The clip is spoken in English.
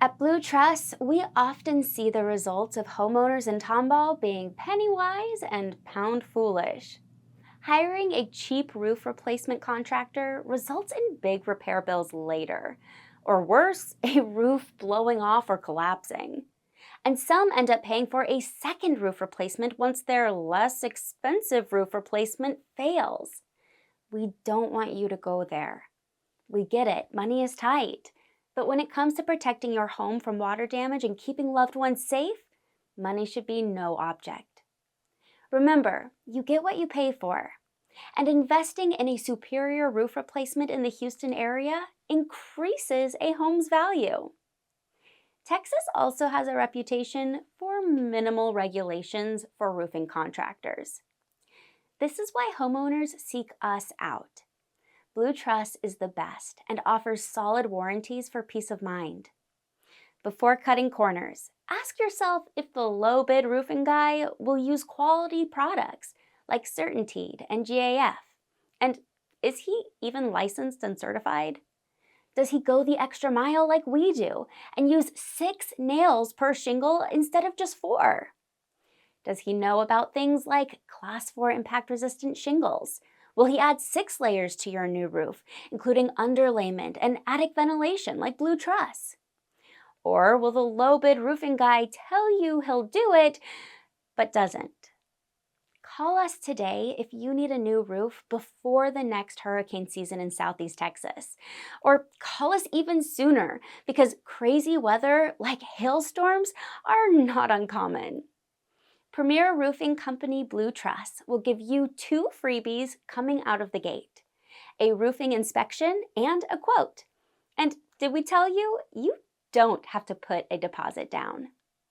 At Blue Truss, we often see the results of homeowners in Tomball being penny wise and pound foolish. Hiring a cheap roof replacement contractor results in big repair bills later, or worse, a roof blowing off or collapsing. And some end up paying for a second roof replacement once their less expensive roof replacement fails. We don't want you to go there. We get it, money is tight. But when it comes to protecting your home from water damage and keeping loved ones safe, money should be no object. Remember, you get what you pay for. And investing in a superior roof replacement in the Houston area increases a home's value. Texas also has a reputation for minimal regulations for roofing contractors. This is why homeowners seek us out. Blue Truss is the best and offers solid warranties for peace of mind. Before cutting corners, ask yourself if the low-bid roofing guy will use quality products like Certainteed and GAF. And is he even licensed and certified? Does he go the extra mile like we do and use 6 nails per shingle instead of just 4? Does he know about things like Class 4 impact-resistant shingles? Will he add 6 layers to your new roof, including underlayment and attic ventilation like Blue Truss? Or will the low-bid roofing guy tell you he'll do it, but doesn't? Call us today if you need a new roof before the next hurricane season in Southeast Texas. Or call us even sooner because crazy weather like hailstorms are not uncommon. Premier roofing company Blue Truss will give you 2 freebies coming out of the gate: a roofing inspection and a quote. And did we tell you, you don't have to put a deposit down.